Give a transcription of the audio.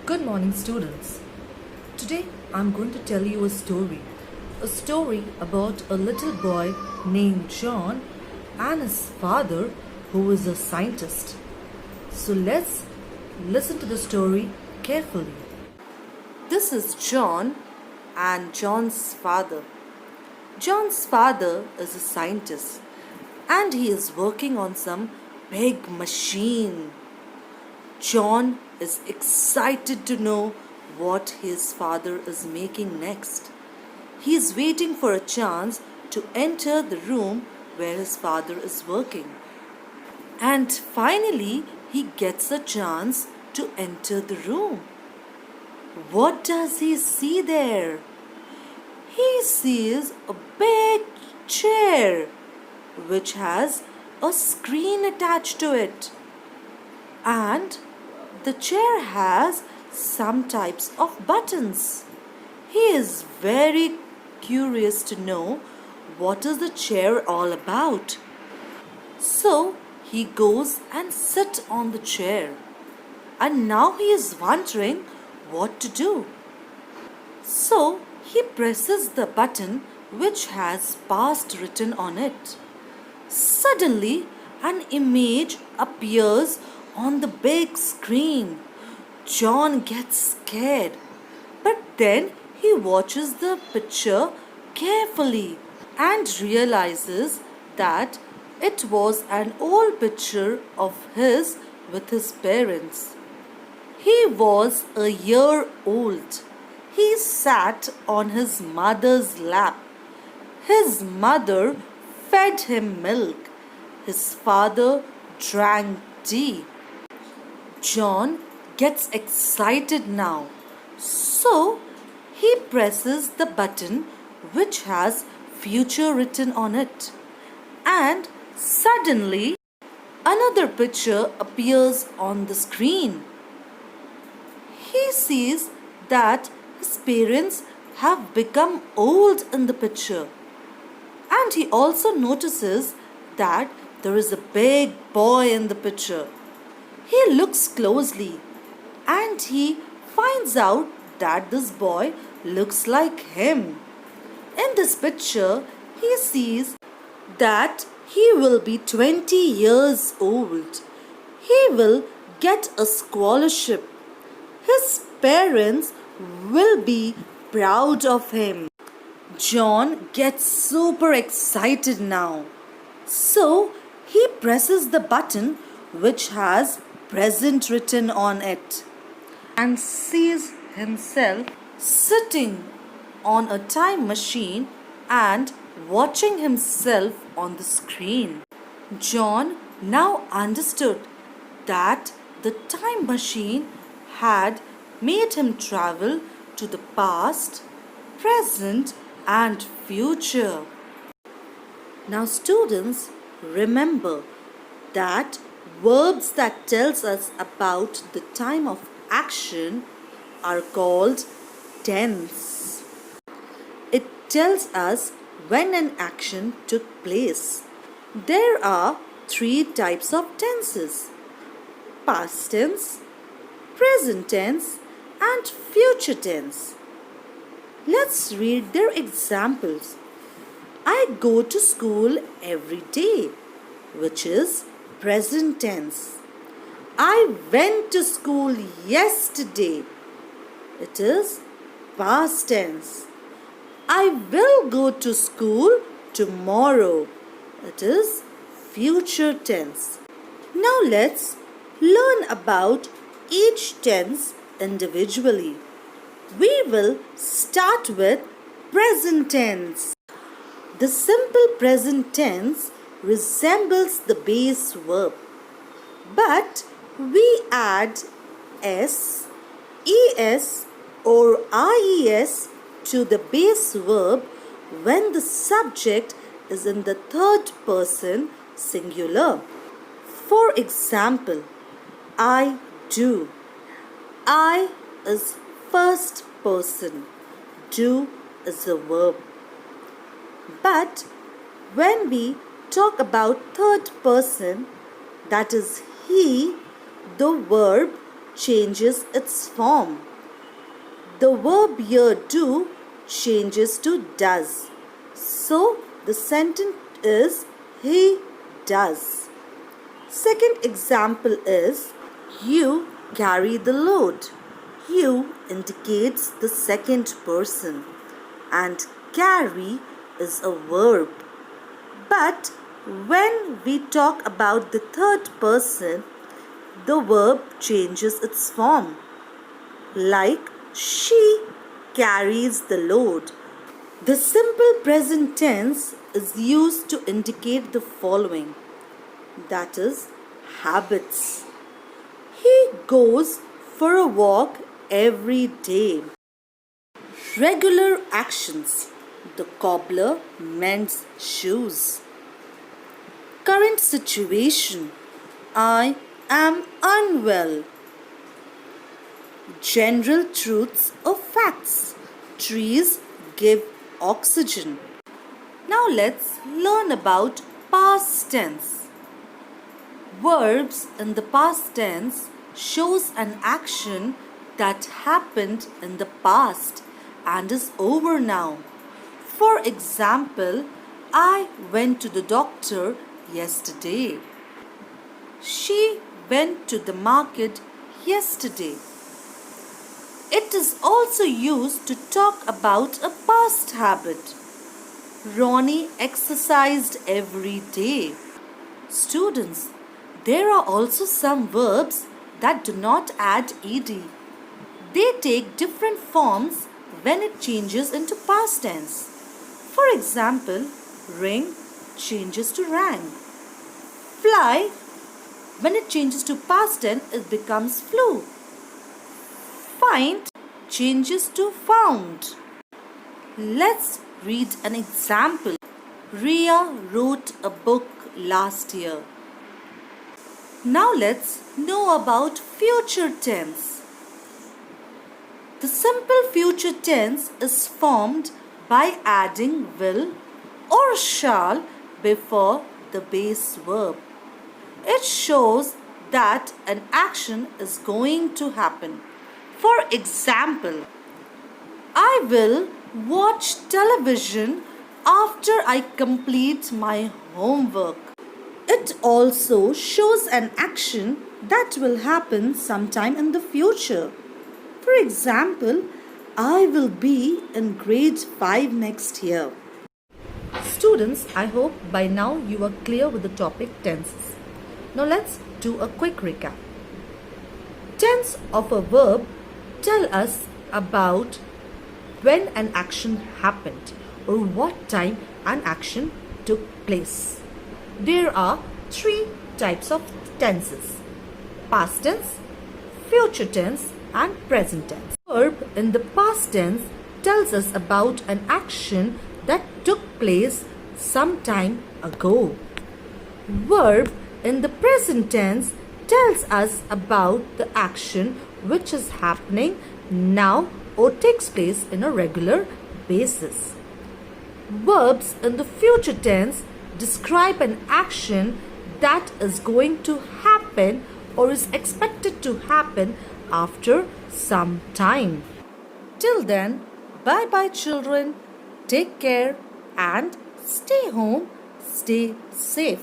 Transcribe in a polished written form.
Good morning, students. Today I'm going to tell you a story about a little boy named John and his father who is a scientist. So let's listen to the story carefully. This is John and John's father. John's father is a scientist and he is working on some big machine. John is excited to know what his father is making next. He is waiting for a chance to enter the room where his father is working. And finally, he gets a chance to enter the room. What does he see there? He sees a big chair which has a screen attached to it. And the chair has some types of buttons. He is very curious to know what is the chair all about. So he goes and sits on the chair. And now he is wondering what to do. So he presses the button which has past written on it. Suddenly an image appears on the big screen. John gets scared, but then he watches the picture carefully and realizes that it was an old picture of his with his parents. He was a year old. He sat on his mother's lap. His mother fed him milk. His father drank tea. John gets excited now. So he presses the button which has future written on it. And suddenly another picture appears on the screen. He sees that his parents have become old in the picture. And he also notices that there is a big boy in the picture. He looks closely and he finds out that this boy looks like him. In this picture, he sees that he will be 20 years old. He will get a scholarship. His parents will be proud of him. John gets super excited now. So he presses the button which has present written on it and sees himself sitting on a time machine and watching himself on the screen. John now understood that the time machine had made him travel to the past, present and future. Now students, remember that verbs that tells us about the time of action are called tense. It tells us when an action took place. There are three types of tenses: past tense, present tense and future tense. Let's read their examples. I go to school every day, which is present tense. I went to school yesterday. It is past tense. I will go to school tomorrow. It is future tense. Now let's learn about each tense individually. We will start with present tense. The simple present tense resembles the base verb, but we add s, es or ies to the base verb when the subject is in the third person singular. For example, I do. I is first person. Do is a verb. But when we talk about third person, that is he, the verb changes its form. The verb here do changes to does. So the sentence is he does. Second example is you carry the load. You indicates the second person and carry is a verb. But when we talk about the third person, the verb changes its form. Like she carries the load. The simple present tense is used to indicate the following, that is, habits. He goes for a walk every day. Regular actions. The cobbler mends shoes. Current situation. I am unwell. General truths or facts. Trees give oxygen. Now let's learn about past tense. Verbs in the past tense shows an action that happened in the past and is over now. For example, I went to the doctor yesterday. She went to the market yesterday. It is also used to talk about a past habit. Ronnie exercised every day. Students, there are also some verbs that do not add ed. They take different forms when it changes into past tense. For example, ring changes to rang. Fly, when it changes to past tense, it becomes flew. Find changes to found. Let's read an example. Ria wrote a book last year. Now let's know about future tense. The simple future tense is formed by adding will or shall before the base verb. It shows that an action is going to happen. For example, I will watch television after I complete my homework. It also shows an action that will happen sometime in the future. For example, I will be in grade 5 next year. Students, I hope by now you are clear with the topic tenses. Now let's do a quick recap. Tense of a verb tell us about when an action happened or what time an action took place. There are three types of tenses: past tense, future tense and present tense. Verb in the past tense tells us about an action that took place some time ago. Verb in the present tense tells us about the action which is happening now or takes place in a regular basis. Verbs in the future tense describe an action that is going to happen or is expected to happen after some time. Till then, bye bye children. Take care and stay home, stay safe.